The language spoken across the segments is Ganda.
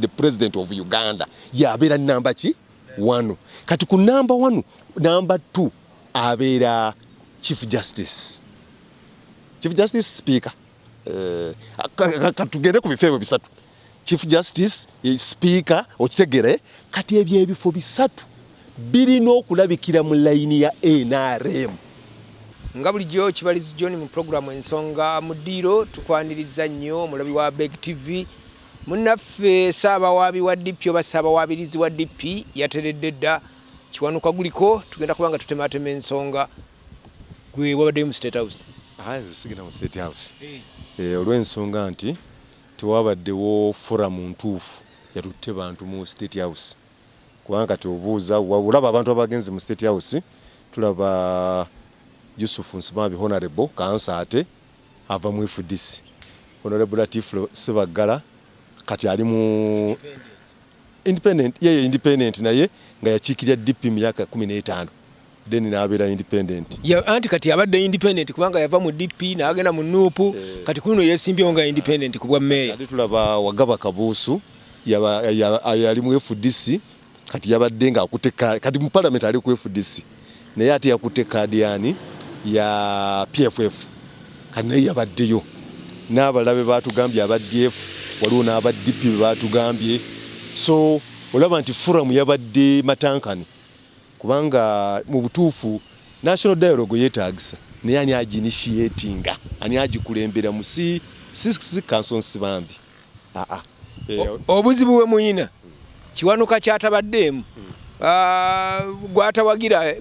the president of Uganda yabeera number ki 1 kati ku number 1 number 2 abeera chief justice speaker katugende ku bifeebo bisatu chief justice speaker okitegere kati ebyebifo bisatu birina okulabikira mu layini ya NRM nga bulijjo Kibalizi John mu programu ensonga mu ddiiro tukwaniriza nnyo mulabi wa Beg TV munnaffe Ssaabawabi wa DP oba Ssaabawabirizi wa DP yateredde dda kiwanuka guliko tugenda kubanga tutematema ensonga gwe wabadde mu State House sigenda mu State House olw'ensonga nti tewabaddewo forum ntuufu yatutte bantu mu State House kubanga tubuuza olaba abantu abagenzi mu State House tulaba Yusuf Nsibambi Honorable Kansate ava mu FDC Honorable Latif Sebagala kati ali mu independent naye nga yakiikirira DP myaka 15 then nabeera independent anti kati abadde independent kubanga yava mu DP n'agenda mu NUP kati kuno yesimbyewo nga independent ku bwa meya tulaba Wagaba Kabuusu yali mu FDC kati yabadde nga akutte kati mu parliament ali ku FDC naye ate yakutte kaadi yani ya PFF kati naye yabaddeyo n'abalabe batugambye aba DF waliwo n'aba DP batugambye so olaba nti forum yabadde matankani kubanga mu butuufu national dialogue yeetagisa naye ani aginitiatinga ani agikulembera mu si council Nsibambi obuzibu bwe muyina kiwanuka kyatabaddeemu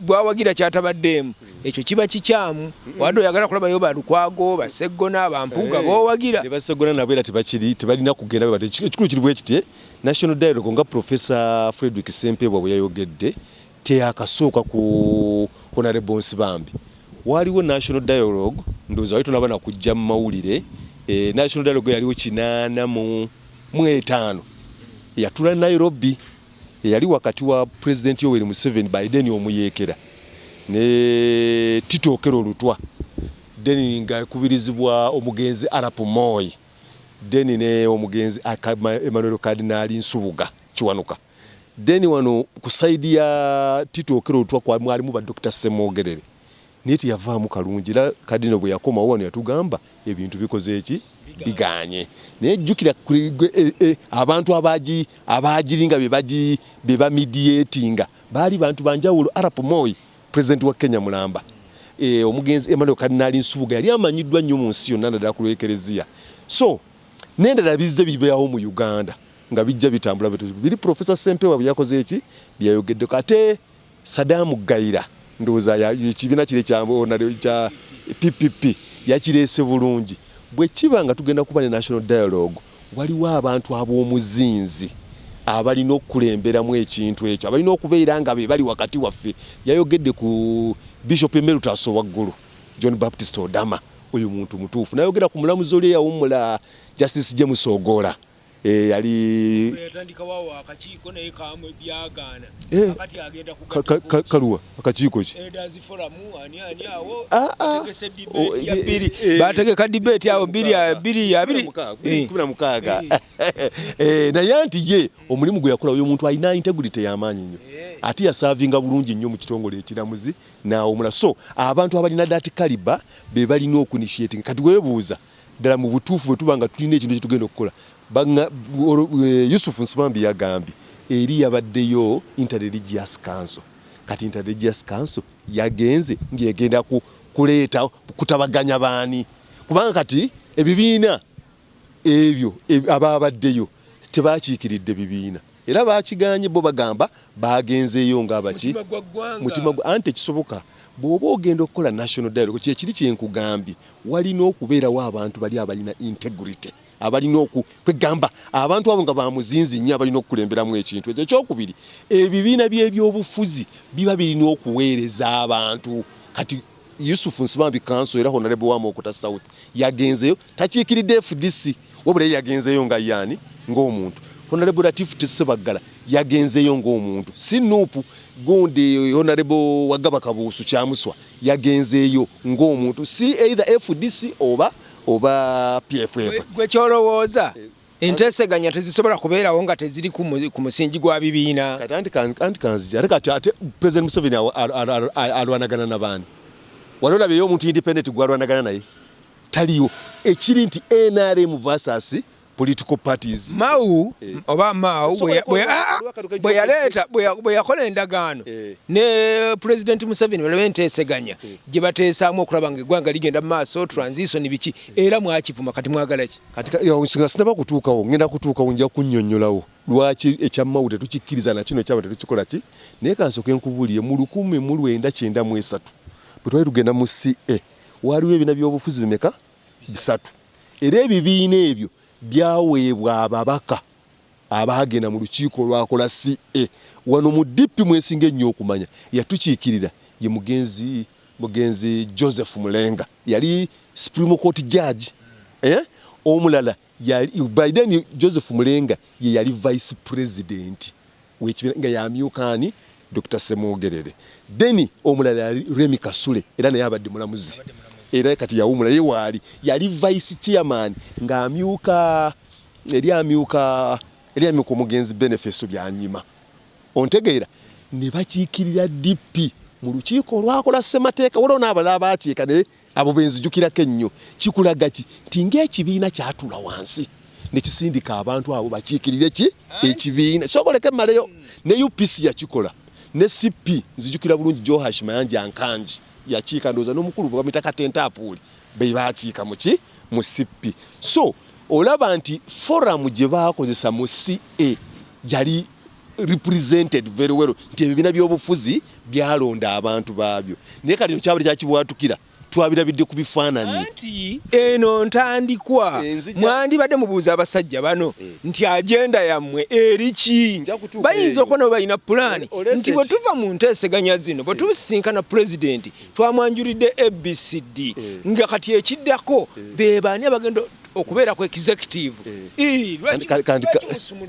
gwawagira kyatabaddeemu ekyo kiba kikyamu wadde oyagala kulabayo balukwago baseggona bampuuga bowagira ne baseggona nabo era tebalina kugenda bwe ekikulu kiri bwe kiti national dialogue nga Professor Frederick Sempebwa bwe yayogedde teyakasooka ku Honorable Nsibambi waliwo national dialogue ndowooza wali tonabana kujja mu mawulire national dialogue yaliwo 85 yatula Nairobi yali wakati wa President Yoweri Museveni Biden omuyeekera ne Tito Okello Lutwa deni nga kubirizibwa omugenzi Arap Moi deni ne omugenzi Emmanuel Cardinal Nsubuga kiwanuka deni wano ku side ya Tito Okello Lutwa kwa mwalimu ba Dr. Semogerere niti yavaamu kalungi la Cardinal bwe yakoma wano yatugamba ebintu bikoze eki biganye naye jjukira abantu abagiringa beba mediatinga bali bantu banjawulo Arap Moi president wa Kenya mulamba omugenzi Emmanuel Cardinal Nsubuga yali amanyiddwa nnyo mu nsi yonna naddala ku lw'ekereziya so n'endala bizze bibeerawo mu Uganda nga bijja bitambula biri Professor Sempebwa byakoze eki byayogeddeko ate Saddam Gaira ndowooza ekibiina kire kya PPP yakireese bulungi bwe kiba nga tugenda kuba ne national dialogue waliwo abantu ab'omuzinzi abalina okukulemberamu ekintu ekyo abalina okubeera nga be bali wakati waffe yayogedde ku Bishop Emeritus waggulu John Baptist Odama oyo muntu mutuufu nayogera ku mulamuzi oli eyawummula Justice James Ogola yali yatandika wawo akakiiko naye kamwe byagaana akati agenda kaluwa akakiiko ki edazi forum ani awo tegese debate ya biri bategeka debate yawo biri kubira mukaga naye anti ye omulimu gwe yakola oyo muntu alina integrity y'amaanyi nnyo ati yasavinga bulungi nnyo mu kitongole ekiramuzi naawo omula so abantu abalina that caliber be balina okuinitiating kati weebuuza ddala mu butuufu bwe tuba nga tulina ekintu ekitugenda okukola Yusuf Nsibambi yagambye eri yabaddeyo interreligious council kati interreligious council yagenze ngegenda kuleeta kutabaganya baani kubanga kati ebibiina ebyo ababaddeyo tebakiikiridde bibiina era bakiganye bo bagamba bagenzeeyo ng'abaki mutima anti kisoboka bw'oba ogenda okukola national dialogue kiri kyenkugambye walina okubeerawo abantu bali abalina integrity abalina okwegamba abantu abo nga bamuzinzi nnyo abalina okukulemberamu ekintu ekyo ekyokubiri ebibiina by'ebyobufuzi biba birina okuweereza abantu kati Yusuf Nsibambi Council era Honorable Wamokota South yagenzeyo takiikiridde FDC wabula yagenzeyo nga yani ng'omuntu Honorable Latif Sebagala yagenzeyo ng'omuntu si NUP gundi Honorable Wagaba Kabuusu Kyamuswa yagenzeyo ng'omuntu si either FDC oba PFF gwe kyolowooza enteeseganya tezisobola kubeerawo nga teziri ku musingi gwa bibiina. Kati kanzija kati ate President Museveni alwanagana n'abaani. Wali olabyeyo omuntu independent gwalwanagana naye taliyo. Ekiri nti NRM versus political parties. Mau oba Mau bwe yakola endagaano ne President Museveni bwe enteeseganya gye bateesaamu okulaba nga eggwanga ligenda mu maaso transition biki era mwakivuma kati mwagala ki? Kati sinaba kutuukawo ngenda kutuukawo nja kunnyonnyolawo lwaki ekya Mau tetukikkiriza na kino ekyaba tetukikola ki naye kansooke nkubuulire mu 1993 bwe twali tugenda mu CA waliwo ebibiina by'obufuzi bimeka bisatu era ebibiina ebyo byaweebwa ababaka abaagenda mu lukiiko lwakola CA wano mu DP mwesinga ennyo okumanya yatukiikirira ye mugenzi Joseph Mulenga yali Supreme Court judge omulala Biden Joseph Mulenga ye yali vice president w'ekibiina nga yamyukaani Dr. Semogerere Deni omulala yali Remi Kasule era naye abadde mulamuzi era kati yawumula ye waali yali vice chairman ng'amyuka amyuka omugenzi Benefice byanyima ontegeera ne bakiikirira DP mu lukiiko lwakola ssemateeka waliwo n'abalala baakiika ne abo benzijukirako ennyo kikulaga ki nti ng'ekibiina kyatula wansi ne kisindika abantu abo bakiikirire ki ekibiina sokoleke mmaleyo ne UPC yakikola ne CP nzijukira bulungi Johash Mayanja Ankanji yakiika ndoza n'omukulu bwa mitaka tentaapuli be baakiika muki mu CP so olaba nti forum gye baakozesa mu CA yali represented very well nti ebibiina by'obufuzi byalonda abantu baabyo naye kati kyabali kyakibwatukira twabirabidde ku bifaananyi anti eno ntandikwa mwandibadde mubuuza abasajja bano nti agenda yammwe eriki bayinza okubona balina pulaani nti bwe tuva mu nteeseganya zino bwe tusinkana pulezidenti twamwanjulidde ABCD nga kati ekiddako be baani abagenda okubeera ku executive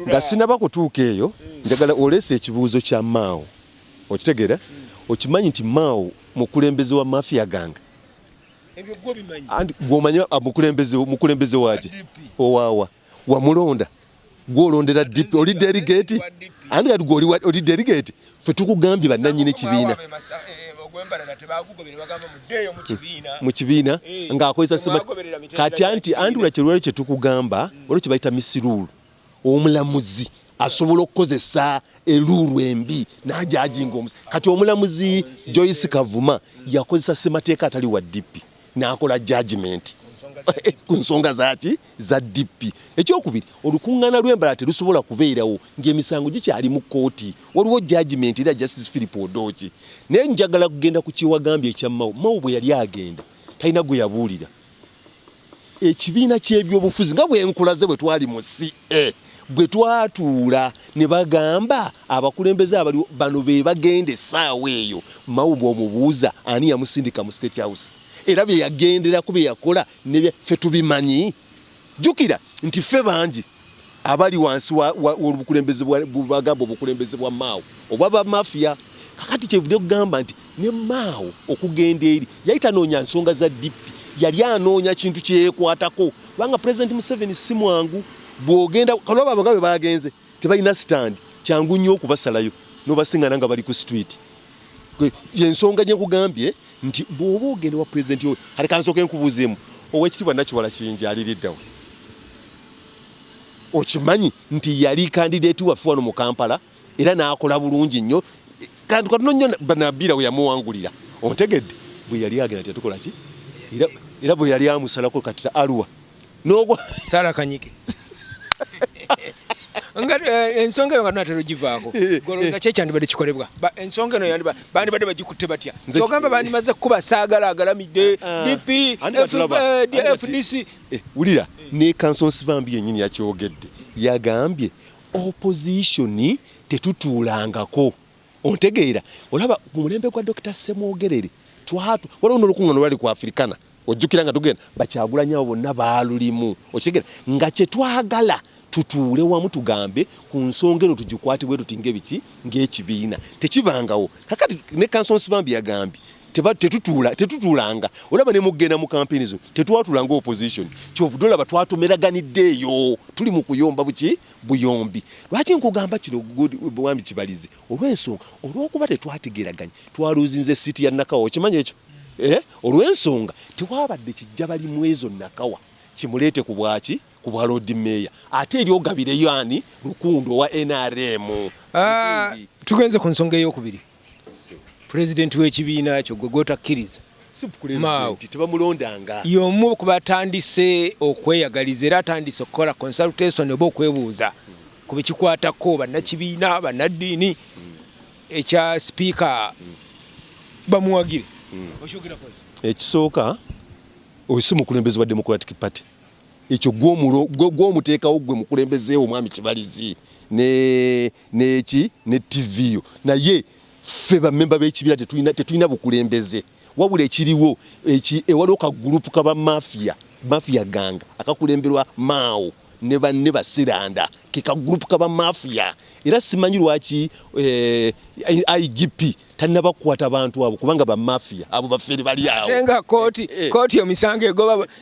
nga sinaba kutuuka eyo njagala olesa ekibuuzo kya Mao okitegeera okimanyi nti Mao mukulembeze wa mafia ganga gwomanya mukulembeze waje owawa wamulonda gwolondera DP oli delegate andi kati oli delegate fe tukugambye bannannyini ekibiina mu kibiina ng'akozesa sima kati anti ulakyerwali kye tukugamba olwo kye bayita misirulu omulamuzi asobola okukozesa eruulu embi n'ajajinga omusi kati omulamuzi Joyce Kavuma yakozesa ssemateeka atali wa DP n'akola judgment ku nsonga zaki za DP ekyokubiri olukuŋŋaana lw'embala terusobola kubeerawo ng'emisango gikyali mu kkooti waliwo judgment era Justice Philip Odochi naye njagala kugenda ku kiwagambye ekya Mao bwe yali agenda talina gwe yabuulira ekibiina ky'ebyobufuzi nga bwe nkulaze bwe twali mu CA bwe twatuula ne bagamba abakulembeze abali bano be bagende essaawa eyo Mao bw'omubuuza ani yamusindika mu State House era bye yagendera kube yakola ne ffe tubimanyi jukira nti ffe bangi abali wansi w'obukulembeze bagamba obukulembeze bwa Mao oba ba mafia kakati kyevudde kugamba nti ne Mao okugenda eri yayita noonya nsonga za DP yali anoonya kintu kyekwatako kubanga President Museveni si mwangu bw'ogenda kaloba abagabe bagenze tebalina stand kyangu nnyo okubasalayo n'obasingana nga bali ku street yensonga gye nkugambye nti bw'oba ogenda wa president yo kale kansooke nkubuuzeemu ow'ekitiibwa Nakiwala Kiyinja aliriddawo okimanyi nti yali kandidate waffe wano mu Kampala era n'akola bulungi nnyo kantu katono nnyo Banabbira we yamuwangulira ontegedde bwe yali agenda tetukola ki era bwe yali amusalako katita Arua n'ogwa Sara Kanyike ensonga eyo nga tunatera ogivaako golooza kyekyandibadde kikolebwa ensonga eno bandibadde bagikutte batya ogamba bandimaze kuba saagala agalamidde DP FDC wulira ne Kansonsi Bambi yennyini yakyogedde yagambye opposition tetutuulangako ontegeera olaba ku mulembe gwa Dr. Semogerere waliwo n'olukuŋŋaano lwali ku Afrikana ojjukira nga tugenda Bakyagulanyi abo bonna baalulimu okitegeera nga kye twagala tutuule wamu tugambe ku nsonga eno tugikwatibwe tutinge biki ng'ekibiina tekibangawo kakati ne Kansonsi Bambi yagambye tetutulanga olaba ne mugenda mu campaign zo tetwatulanga opposition kyovudola batwatomeraganiddeeyo tuli mu kuyomba buyombi lwaki nkugamba kino bwambi kibalize olw'ensonga olw'okuba tetwategeraganya twaluzinze siti ya Nakawa okimanyi ekyo olw'ensonga tewabadde kijja bali mwezo Nakawa kimuleete ku bwaki ku bwa Lord Mayor ate eri ogabireyo ani Lukundo wa NRM. Tugenze ku nsonga ey'okubiri President w'ekibiina kyo gwe gotakkiriza tebamulondanga y'omu ku batandise okweyagaliza era atandise okukola consultation oba okwebuuza ku bikikwatako bannakibiina bannaddiini ekya speaker bamuwagire ekisooka oyo si mukulembeze wa Democratic Party ekyo gw'omuteekawo gwe mukulembezeewo omwami Kibalizi ne TV yo naye ffe bammemba b'ekibiina tetulina bukulembeze wabula ekiriwo ewaliwo kagurupu kaba mafia ganga akakulemberwa Mao ne banne basiranda ke kagurupu kaba mafia era simanyi lwaki IGP tannabakwata abantu abo kubanga ba mafia abo bafere bali awo tenga koti omisango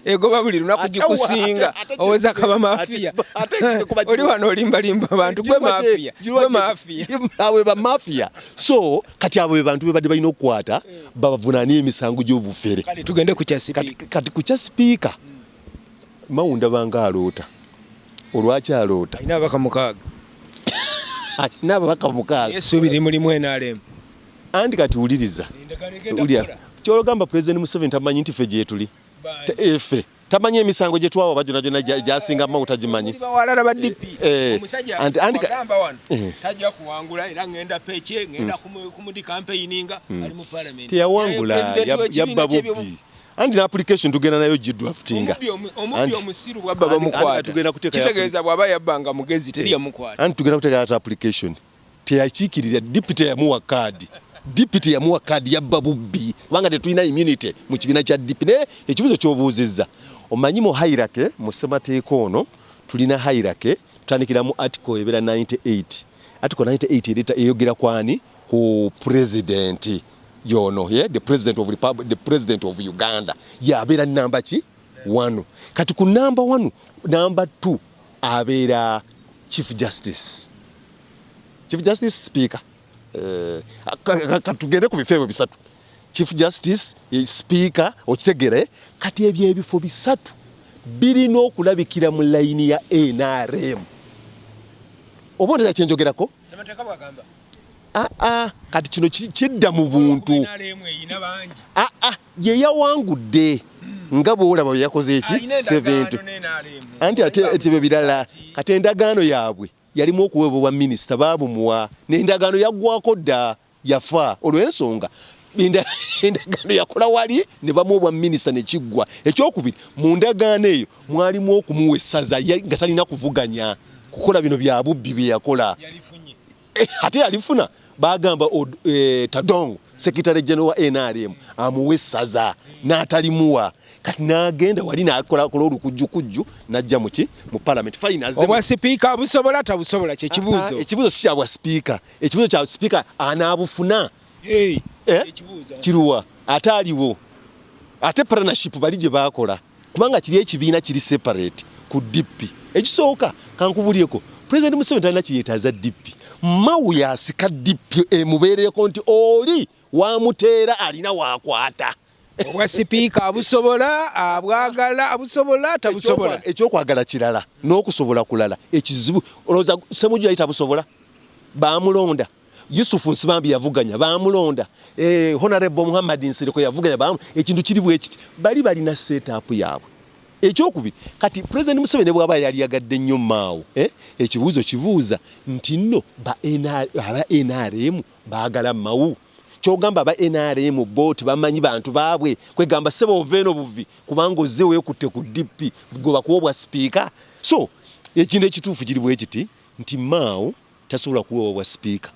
egoba buli lunaku gikusinga oweza kaba mafia oli wano olimbalimba abantu gwe mafia awe ba mafia so kati abo bantu bebadde balina okukwata babavunaani emisango gy'obufere kati tugende ku kya speaker kati ku kya speaker Mawunda banga aloota olwaki aloota ina abaka mukaaga n'ababaka mukaaga Yesu biri mulimu NRM andi kati wuliriza kyologamba President Museveni tamanyi nti ffe gyetuli ffe tamanyi emisango gye twawa bajona gyasinga Mawuta gimanyi bawalala ba DP omusajja agamba wano tajja kuwangula era ngenda peche ngenda kumudi campaigninga ali mu parliament teyawangula yabba bubbi andi na application tugenda nayo gidraftinga omubi omusiru bwabba bamukwata kitegeeza bwaba yabbanga mugezi teri yamukwata andi tugenda kuteeka application teyakiikirira deputy yamuwa kadi yabba bubbi kubanga tetulina immunity mu kibiina kya DP ne ekibuzo ky'obuuzizza omanyi mu hierarchy mu ssemateeka ono tulina hierarchy tutandikira mu article ebera 98 article 98 ereta eyogera kwani ku president yono the president of Uganda yabeera namba ki 1 kati ku namba 1 namba 2 abeera chief justice speaker katugende ku bifeebo bisatu chief justice speaker okitegere kati ebyebifo bisatu birina okulabikira mu layini ya NRM obonera kyenjogerako kati kino kidda mu buntu ye yawangudde nga bwolaba bwe yakoze eki 70 anti ate etebe birala kati endagaano yaabwe yalimu okuweebwa bwa minisita baabumuwa n'endagaano yaggwako dda yafa olw'ensonga endagaano yakola wali ne bamuwa bwa minisita ne kiggwa ekyokubiri mu ndagaano eyo mwalimu okumuwa essaza nga talina kuvuganya kukola bino bya bubbi bye yakola ate yalifuna bagamba Tadongo Secretary General wa NRM amuwe essaza n'atalimuwa kati n'agenda wali n'akola olukujjukujju n'ajja mu parliament finals obwa speaker busobola tabusobola kye kibuuzo ekibuuzo si kyabwa speaker ekibuuzo kya speaker anaabufuna kiruwa ate aliwo ate partnership bali gye baakola kubanga kiri ekibiina kiri separate ku DP ekisooka kankubulyeko President Museveni talina kiyeetaaza DP Mau yasika DP mubeereko nti oli wamuteera alina waakwata obwa speaker abusobola abwagala abusobola tabusobola ekyokwagala kirala n'okusobola kulala ekizibu olowooza Ssemujju yali tabusobola baamulonda Yusufu Nsibambi yavuganya baamulonda Honorable Muhammad Nsireko yavuganya ekintu kiri bwe kiti bali balina setup yaabwe ekyokubiri kati President Museveni bw'aba yali yagadde nnyo Mao ekibuuzo kibuuza nti nno aba NRM baagala Mao kyogamba aba NRM boti bamanyi bantu baabwe kwegamba sebo oveno buvi kubanga ozze weekutte ku DP goba kuwobwa speaker so ekintu ekituufu kiri bwe kiti nti Mao tasobola kuwobwa speaker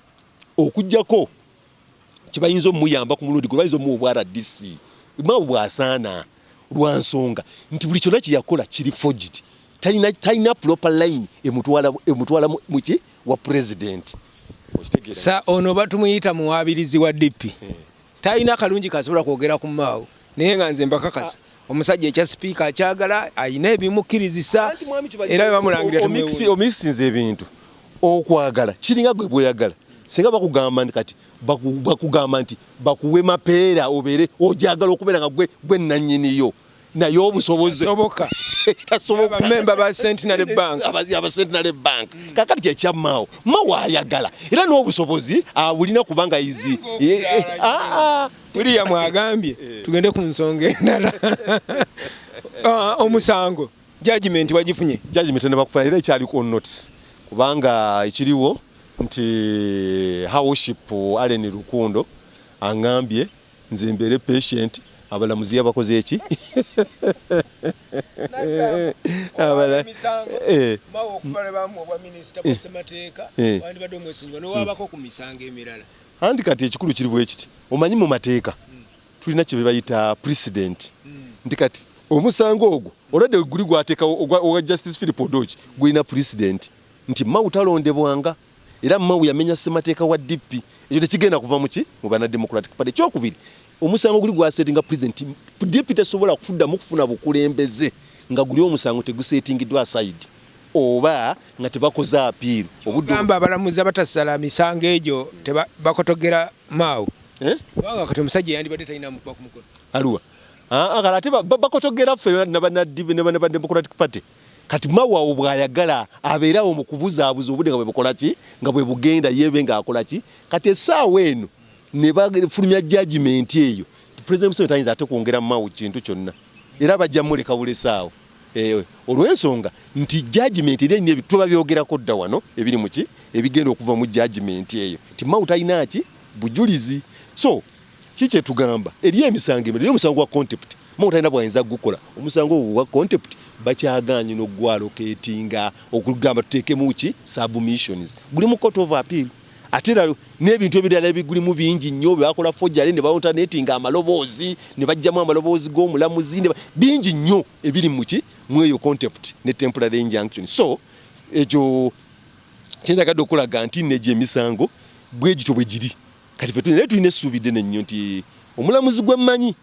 okujjako kibayinza omuyamba ku mulundi gwe bayinza omuwa RDC Mao bw'asaana lwansonga nti buli kyonna kyeyakola kiri forged talina proper line emutwala muki wa president sa ono batumuyita muwabirizi wa DP talina kalungi kasobola kwogera ku Mao naye nga nze mbakakasa omusajja ekya speaker akyagala ayina ebimukkirizisa era bamulangira omisinze ebintu okwagala kiringa gwe bweyagala singa bakugamba kati bakugamba nti bakuwe mapeera obeere ojagala okubeera nga gwe nannyiniyo naye obusobozi tasoboka member ba Centenary Bank aba Centenary Bank kakati kyekya Mao ayagala era n'obusobozi bulina kubanga izi William agambye tugende ku nsonga endala omusango judgment wagifunye judgment ne bakufuna era ekyali on notice kubanga ekiriwo nti Howship Allen Lukundo angambye nze mbere patient abalamuzi abakoze eki abala Mao okubala bamu obwa minister bosemateeka wandi badde omwesinyiwa n'owabako ku misango emirala andi kati ekikulu kiri bwe kiti omanyi mu mateeka tulina kye bayita precedent nti kati omusango ogwo olwadde guli gwateeka owa Justice Philip Odochi gulina precedent nti Mao talondebwanga era Mao yamenya ssemateeka wa DP ekyo tekigenda kuva mu bana Democratic Party kyokubiri omusango guli gwasetinga president DP tesobola kufuddamu kufuna bukulembeze nga guli omusango tegusetingiddwa aside oba nga tebakoze appeal obugamba abalamuzi abatasala misango egyo bakotogera Mao kubanga kati omusajja yandibadde talina mukuba ku mukono aluwa akala ate bakotogera ffe n'abannadibe ne bana Democratic Party kati Mao awo bwayagala abeerawo mu kubuzaabuza obudde nga bwe bukola ki nga bwe bugenda yebe nga akola ki kati essaawa eno ne bafulumya judgment eyo President Museveni tayinza ate kwongera Mao kintu kyonna era bajja muleka bulesaawo olw'ensonga nti judgment era nne tuba byogerako dda wano ebiri mu ki ebigenda okuva mu judgment eyo nti Mao talina ki bujulizi so kiki tugamba eri emisango emirala omusango wa contempt Mao talina bwayinza gukola omusango wa contempt bakyaganye n'ogwaloketinga okugamba tuteekemu ki submissions guli mu court of appeal ate n'ebintu ebirala ebigulimu bingi nnyo byakola forgery ne alternatinga amaloboozi ne bajjamu amaloboozi g'omulamuzi bingi nnyo ebiri mu ki mu eyo contempt ne temporary injunction so ekyo kyenjagadde okulaga nti negye emisango bwegito bwe giri kati ffe tulina essuubidde nennyo nti omulamuzi gwemmanyi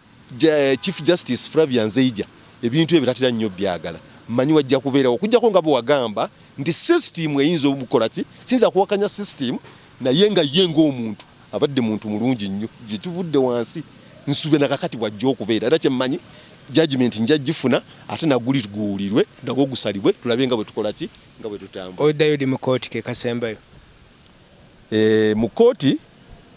Chief Justice Flavian Nzeija ebintu ebyo tatera nnyo byagala mmanyi wajja kubeerawo okujjako nga bwe wagamba nti system eyinza obukola ki sinza kuwakanya system naye nga ye ng'omuntu abadde muntu mulungi nnyo gye tuvudde wansi nsube nakakati wajja okubeera era kyemmanyi judgment nja gifuna ate naguli tuguwulirwe nagwo gusalibwe tulabe nga bwe tukola ki nga bwe tutambula oddayo di mu kooti ke kasembayo mu kooti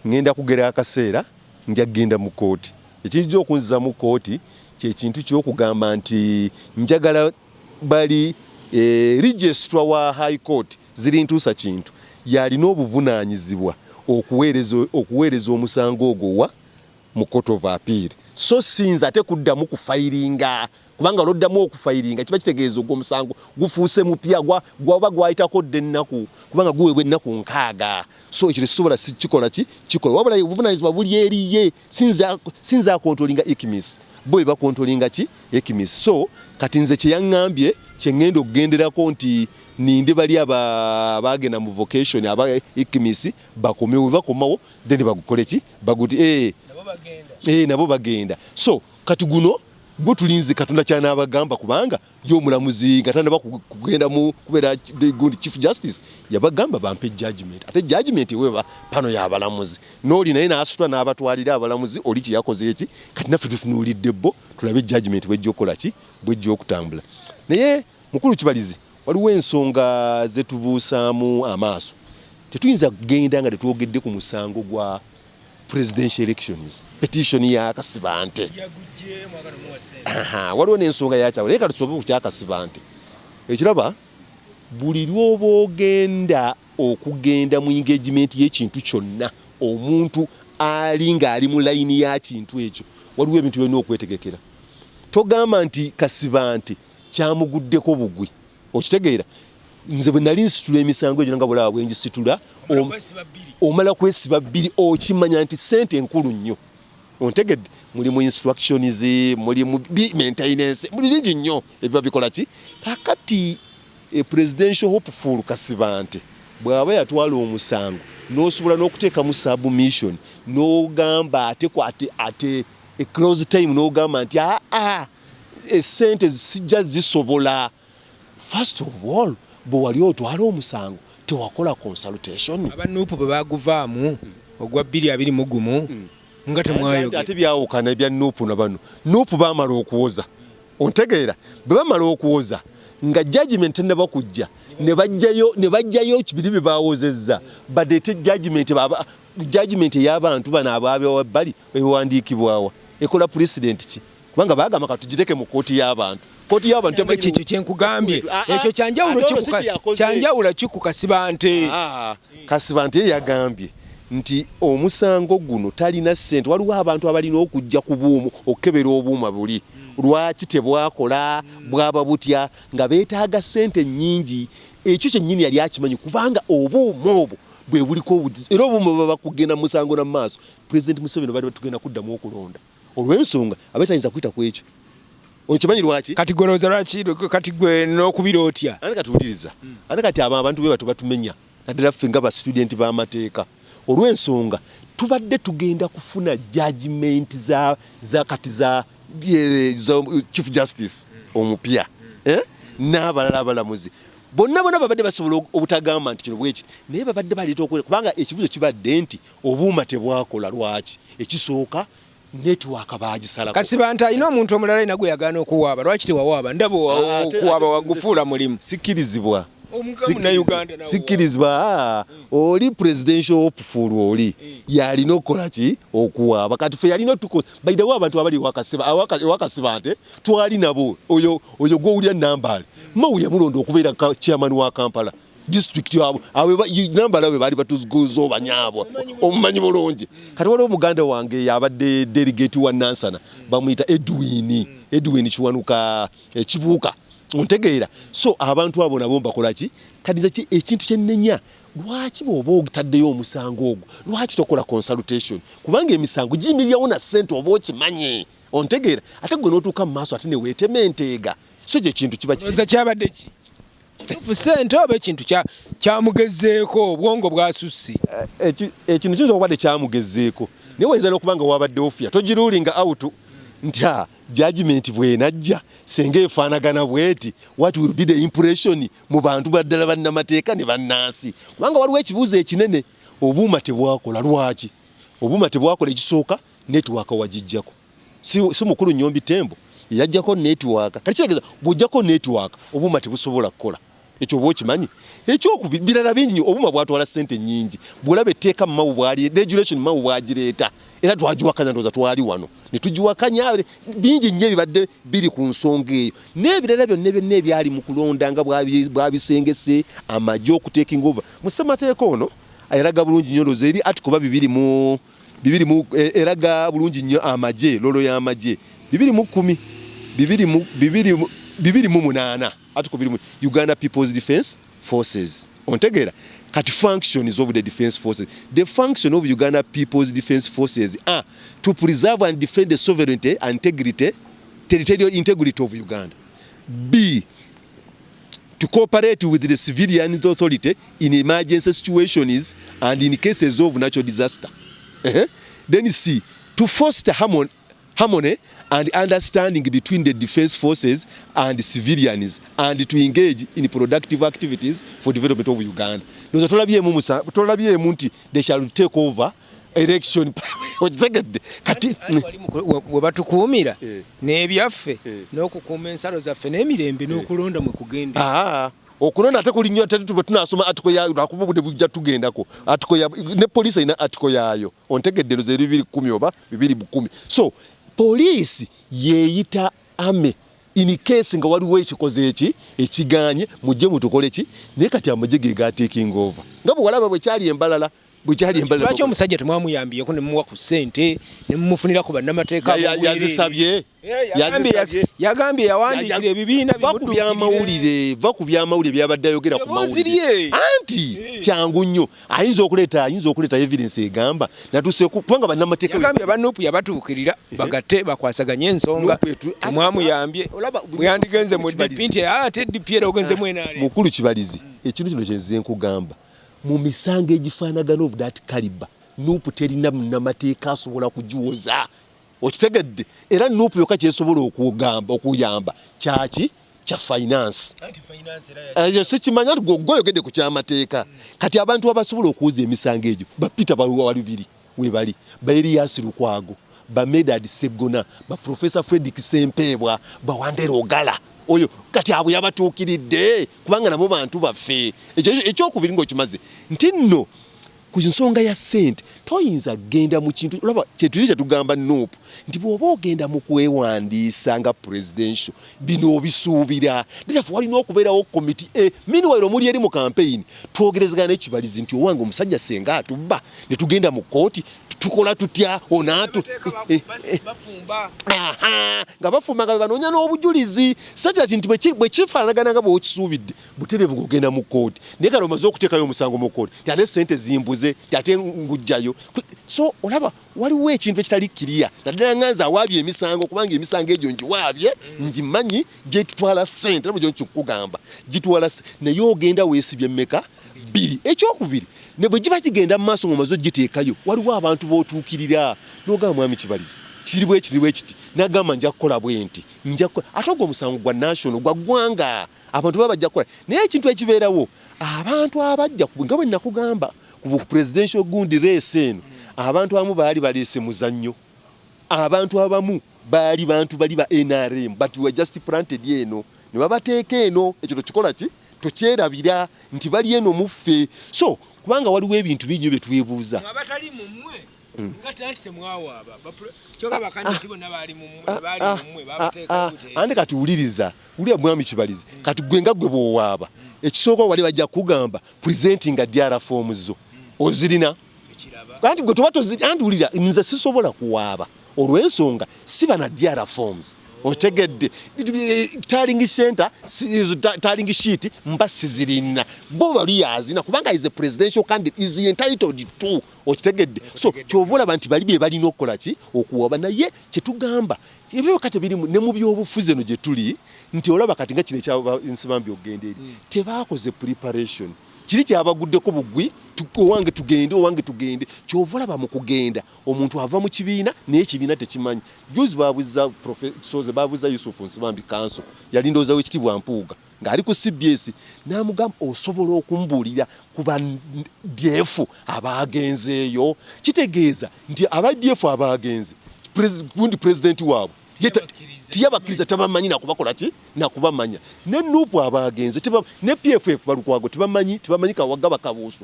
ngenda kugera akaseera nja kgenda mu kooti ekijja okunziza mu kooti kyekintu ky'okugamba nti njagala bali registrar wa high court ziri ntuusa kintu yalina obuvunaanyizibwa okuweereza omusango ogwo wa mu court of appeal so sinza ate kuddamu kufayiringa kubanga loddamu okufayiringa kiba kitegeeza ogw'omusango gufuuse mupya gwaba gwayitako dde ennaku kubanga guweebwa ennaku 6 so ekyo tekisobola kikola ki kikola wabula obuvunaanyizibwa buli eriye sinza akontrolinga ekimis bo bakontrolinga ki ekimis so kati nze kyeyaŋŋambye kyengenda okugenderako nti ninde bali abagenda mu vocation aba ekimis bakomewo bakomawo then bagukole ki baguti nabo bagenda so kati guno gwe tulinze Katonda kyanaabagamba kubanga y'omulamuzi nga tanaba kugenda mu kubeera gundi Chief Justice yabagamba bampe judgment ate judgment weba pano y'abalamuzi n'oli naye n'asitula n'abatwalira abalamuzi oli kye yakoze eki kati naffe tutunuulidde bo tulabe judgment bwejja okukola ki bwejja okutambula naye mukulu Kibalizi waliwo ensonga ze tubuusaamu amaaso tetuyinza kugenda nga tetwogedde ku musango gwa presidential elections petition ya Kasibante waliwo n'ensonga yakyawo naye katusobe ku kyakasibante ekiraba buli lwoba ogenda okugenda mu engagement y'ekintu kyonna omuntu ali ng'ali mu layini ya kintu ekyo waliwo ebintu byonna okwetegekera togamba nti Kasibante kyamuguddeko bugwi okitegeera nze bwe nali nsitula emisango egyo nga bulaba bwe ngisitula omala kwesiba 2 okimanya nti sente enkulu nnyo ontegedde muli mu instructions muli mu maintenance muli bingi nnyo ebiba bikola ki kakati presidential hopeful Kasibante bw'aba yatwala omusango n'osobola n'okuteekamu submission n'ogamba ate a close time n'ogamba nti esente sijja zisobola. First of all bwe wali otwala omusango tewakola consultation. Abanuupu bwe baguvaamu ogwa 2021 nga temwayoge ate byawukana ebya Nuupu na bano. Nuupu baamala okuwoza ontegeera bwe baamala okuwoza nga judgment tennaba kujja ne bajjayo kibiri bye baawozezza badeete judgment ey'abantu bano abaabyawabbali ewandiikibwawa ekola president ki kubanga baagamba katugireke mu kooti y'abantu. Kooti y'abantu ekyo kyenkugambye ekyo kyanjawula ki ku Kasibante. Kasibante yagambye nti omusango guno talina ssente. Waliwo abantu abalina okujja ku buumu okukebera obuuma buli lwaki tebwakola bwaba butya nga beetaaga ssente nnyingi. Ekyo kyennyini yali akimanyi kubanga obuuma obwo bwe buliko era obuuma baba kugenda mu musango na maaso. President Museveni bali batugenda kuddamu okulonda olw'ensonga abeetayinza kuyita ku ekyo. Okimanyi lwaki? Kati goloza lwaki kati gwe n'okubira otya? Ate katuwuliriza. Ate kati abantu be batu batumenya naddala ffe nga ba student b'amateeka. Olw'ensonga tubadde tugenda kufuna judgment za Chief Justice omupya n'abalala abalamuzi bonna babadde basobola obutagamba nti kino bwekiti naye babadde baleeta okwera kubanga ekibuzo kibadde nti obuuma tebwakola lwaki. Ekisooka network baagisalako. Kasibante alina omuntu omulala alina gwe yagaana okuwaaba lwaki tewawaaba ndaba okuwaaba wagufuula mulimu. Sikkirizibwa. Uganda sikkirizibwa oli presidential hopeful oli yalina okukola ki okuwaaba kati ffe yalina baidawo abantu abali Kasibante twali nabo oyo gw'owulya Nambale Mawu yamulonda okubeera chairman wa Kampala district Nambale abe baali batuzuguza obanyaabwa omumanyi bulungi. Kati waliwo omuganda wange yabadde delegate wa Nansana bamuyita Edwin Kiwanuka Kibuuka ontegeera. So abantu abo nabo bakola ki kadiza ki ekintu kyennenya lwaki bw'oba otaddeyo omusango ogwo lwaki tokola consultation kubanga emisango giyimirirawo na ssente oba okimanyi ontegeera ate gwe n'otuuka mu maaso ate ne weetema enteega. So ekyo ekintu kiba kyabadde ki kituufu ssente oba ekintu kyamugezeeko obwongo bwasusse. Ekintu kiyinza okubadde kyamugezeeko naye wayinza n'okuba nga wabadde ofiya togiruulinga out nti judgment bwenajja senga efaanagana bweti what will be the impression mu bantu baddala bannamateeka ne bannansi kubanga waliwo ekibuuzo ekinene obuuma tebwakola lwaki. Obuuma tebwakola ekisooka network wagijjako si mukulu Nnyombi Tembo yajjako network kati kitegeeza bw'ojjako network obuuma tebusobola kukola. Ekyo oba okimanyi. Ekyokubirala bingi obuuma bwatwala ssente nnyingi bw'olaba etteeka mu mawu bwali regulation mu mawu bwagireeta era twagiwakanya ndowooza twali wano ne tugiwakanya bingi nnyo ebibadde biri ku nsonga eyo n'ebirala byonna ebyali mu kulonda nga bwabisengese amagye okuteekinga over mu ssemateeka ono eraga bulungi nnyo ndowooza eri article 2 eraga bulungi nnyo amagye lolo y'amagye 2:8 article 2 Uganda People's Defence Forces ontegeera kati functions of the defence forces. The function of Uganda People's Defence Forces are to preserve and defend the sovereignty and territorial integrity of Uganda. B, to cooperate with the civilian authority in emergency situations and in cases of natural disaster. Then C, to foster harmony and understanding between the defence forces and the civilians and to engage in productive activities for development of Uganda. Noza tolabyemu nti they shall take over election kati webatukuumira n'ebyaffe n'okukuuma ensalo zaffe n'emirembe n'okulonda mwe kugenda. Okulonda ate kuli nnyo ate tuba tunasoma atiko ya nakubudde bujja tugendako atiko ya ne police ina atiko yayo ontegedde loze 210 oba 210. So police yeeyita ame in case nga waliwo ekikoze ekiganye mujje mutukole ki naye kati amagye ge gateeking over nga bwe walaba bwe kyali embalala lwaki omusajja temwamuyambiyeko ne mumuwa ku ssente ne mumufunira ku bannamateeka yazisabye yagambye yawandiikira ebibiina va ku byamawulire byabadde ayogera ku mawulire anti kyangu nnyo ayinza okuleeta evidence egamba natuse kubanga bannamateeka yagambye abanuupu yabatuukirira bagate bakwasaganye ensonga temwamuyambye bweyandigenze mu DP nti ate DP era ogenze mwenaale mukulu Kibalizi ekintu kino kyenze nkugamba mu misango egifaanagana of that caliber Nuupu terina munnamateeka asobola kugiwoza okitegedde era Nuupu yokka kyesobola okuyamba kyaki kya finance sikimanya nti gwoyogedde ku kyamateeka kati abantu abasobola okuwoza emisango egyo bapita balubiri webali ba Elias Lukwago ba Medad Segona ba Professor Fredrick Sempebwa ba Wandera Ogala oyo kati abo yabatuukiridde kubanga nabo bantu baffe ekyokubiri ng'okimaze nti nno ku nsonga ya ssente toyinza genda mu kintu olaba kyetuli tugamba Nuupu nti bw'oba ogenda mu kwewandiisa nga presidential bino obisuubira nitafu walina okubeerawo komiti meanwhile omuli eri mu campaign twogerezegana n'ekibalizi nti owange omusajja senga atubba ne tugenda mu kooti tukola tutya onaatu nga bafumba nga banoonya n'obujulizi sajja nti bwe kifaanagana nga bw'okisuubidde butereevu gogenda mu kooti naye kale omaze okuteekayo omusango mu kooti ti ate sente zimbuze ti ate ngujjayo so olaba waliwo ekintu ekitali kiriya naddala nganza awaabye emisango kubanga emisango egyo ngiwaabye ngimanyi gyetutwala sente nabwo gyo nkikugamba gitwala naye ogenda weesibye mmeka bbiri ekyokubiri ne bwe giba kigenda mu maaso ng'omaze ogiteekayo waliwo abantu b'otuukirira n'ogamba mwami Kibalizi kiriwo ekiti n'agamba nja kukola bwe nti ate ogwo omusango gwa national gwa ggwanga abantu baba bajja kukola naye ekintu ekibeerawo abantu abajja nga bwe nakugamba ku presidential gundi race eno abantu abamu baali baleese muzannyo abantu abamu baali bantu bali ba NRM but we just planted eno ne babateeka eno ekyo tukikola ki tokyerabira nti bali eno muffe so kubanga waliwo ebintu bingi bye twebuuza abatali mumwe ngati anti temwawaaba kyoka bakandi tibo nabali mumwe bali mumwe babateeka gute ande kati uliriza uli mwami Kibalizi kati gwe nga gwe bwowaaba ekisooka wali bajja kugamba presenting a DR forms zo ozirina kandi gwe tobato andi ulira nze sisobola kuwaaba olw'ensonga siba na DR forms otegedde tallying center tallying sheet mba sizirina bo bali yazina kubanga is a presidential candidate is entitled to otegedde so kyovola bantu bali be balina okukola ki okuwaba naye kyetugamba ebyo kati biri ne mu byobufuzi no gye tuli nti olaba kati nga kine kya nsibambi ogenderi tebakoze preparation kiri kyabaguddeko bugwi owange tugende kyovola ba mu kugenda omuntu ava mu kibiina naye ekibiina tekimanyi juzi babuza professor babuza Yusuf Nsibambi kanso yali ndooza w'ekitibwa Mpuuga ng'ali ku CBS n'amugamba osobola okumbuulira kuba DF abaagenzeeyo kitegeeza nti aba DF abaagenze president waabwe tiyabakiriza tabamanyi nakubakola ki nakubamanya ne Nuupu abagenze ne PFF Balukwago tibamanyi kawagaba kabuusu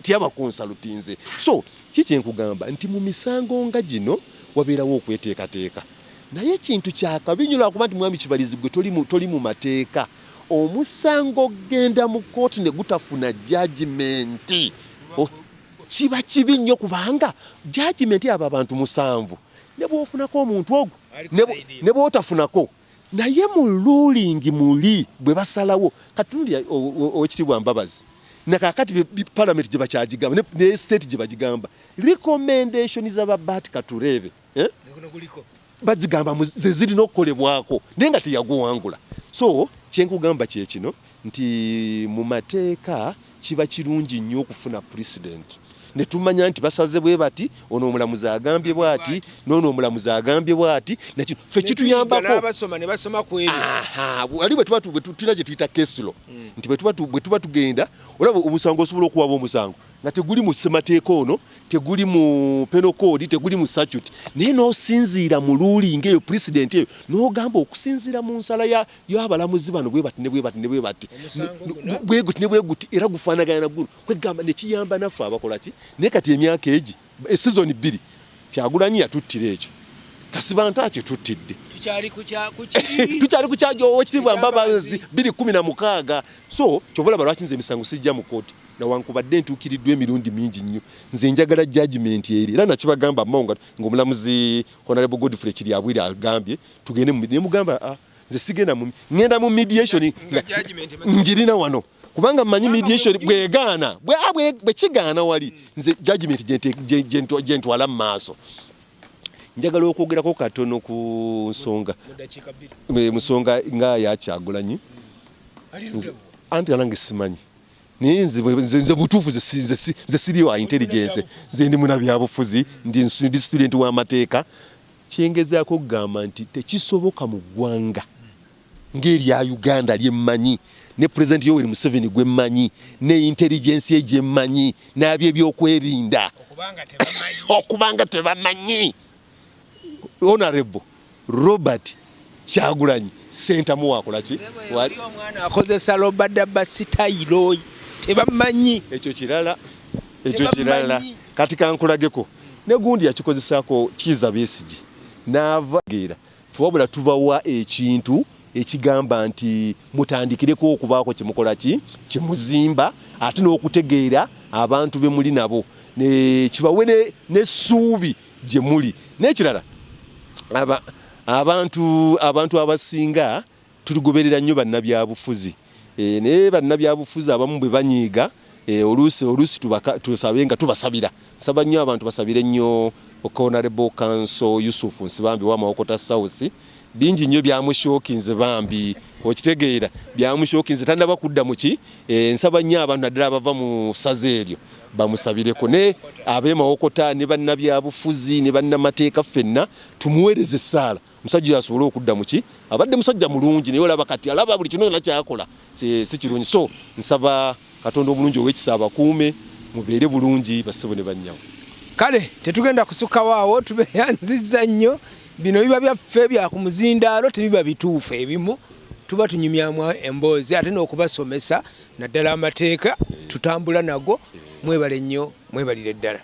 tiyabakonsalutinze so kiki nkugamba nti mu misango nga gino wabeerawo okweteekateeka naye ekintu kyakabinyula kuba nti mwami Kibalizi gwe toli mu mateeka omusango genda mu kooti ne gutafuna judgment kiba kibi nnyo kubanga judgment aba abantu 7 ne bwofunako omuntu ogwo ne bwotafunako naye mu ruling muli bwe basalawo katundi ekitibwa Mbabazi nakakati parliament gye bakyagigamba ne state gye bagigamba recommendation z'ababati katurebe bazigamba ze zirina okukolebwako naye nga teyaguwangula so kyenkugamba kyekino nti mu mateeka kiba kirungi nnyo okufuna president ne tumanya nti basaze bwe bati ono omulamuzi agambye bwati nono omulamuzi agambye bwati nakyo fe kituyambako n'abasoma ne basoma ku ebyo wali bwe tulina gye tuyita case law nti bwe tuba tugenda olaba omusango osobola okuwaba omusango nga teguli mu ssemateeka ono teguli mu penal code teguli mu statute naye n'osinziira mu ruling eyo president eyo n'ogamba okusinziira mu nsala y'abalamuzi bano bwe bati ne bwe guti era gufaanagana na guno kwegamba ne kiyamba naffe abakola ki naye kati emyaka egi season 2 Kyagulanyi yatuttira ekyo Kasibanta akituttidde tukyali ku kyajo ekitibwa Mbabazi 2016 so kyovola balwakinze emisango sijja mu kooti nawankubadde ntuukiriddwa emirundi mingi nnyo nze njagala judgment eri era nakibagamba monga ng'omulamuzi Honorable Godfrey Kiryabwire agambye tugende ne mugamba nze sigenda ngenda mu mediation njirina wano kubanga mmanyi mediation bwegaana bwe kigaana wali nze judgment gye ntwala mu maaso njagala okwogerako katono ku nsonga nga ya Kyagulanyi anti alange simanyi nze butuufu ze siri wa intelligence ze ndi muna byabufuzi ndi student w'amateeka kyengezaako okugamba nti tekisoboka mu ggwanga ng'erya Uganda lyemmanyi ne President Yoweri Museveni gwemmanyi ne intelligence ye gyemmanyi n'ab'ebyokwerinda okubanga tebamanyi. Honorable Robert Kyagulanyi sentamu wakola ki wali omwana akozesa lobadaba sitayiro tebamanyi ekyo kirala kati kankulageko ne gundi yakikozesaako Kiza Besigye n'avageera wabula tubawa ekintu ekigamba nti mutandikireko okubaako kyemukola ki kimuzimba ate n'okutegeera abantu be muli nabo ne kibawe n'essuubi gye muli n'ekirala abantu abasinga tuligoberera nnyo bannabyabufuzi naye bannabyabufuzi abamu bwe banyiiga oluusi tusabe nga tubasabira nsaba nnyo abantu basabire nnyo Honorable Council Yusuf Nsibambi wa Mawokota South bingi nnyo byamushookinze bambi okitegeera byamushookinze tandaba kudda muki nsaba nnyo abantu naddala abava mu saze eryo bamusabireko ne ab'Emawokota ne bannabyabufuzi ne bannamateeka ffenna tumuweereze essaala musajja yasobola okudda muki abadde musajja mulungi naye olaba kati alaba buli kino nakyakola si kirungi so nsaba Katonda obulungi ow'ekisa abakuume mubeere bulungi bassebo ne bannyawo. Kale tetugenda kusukkawo awo tubeyanzizza nnyo bino biba byaffe bya ku muzindaalo tebiba bituufu ebimu tuba tunyumyamu emboozi ate n'okubasomesa naddala amateeka tutambula nago mwebale nnyo mwebalire ddala.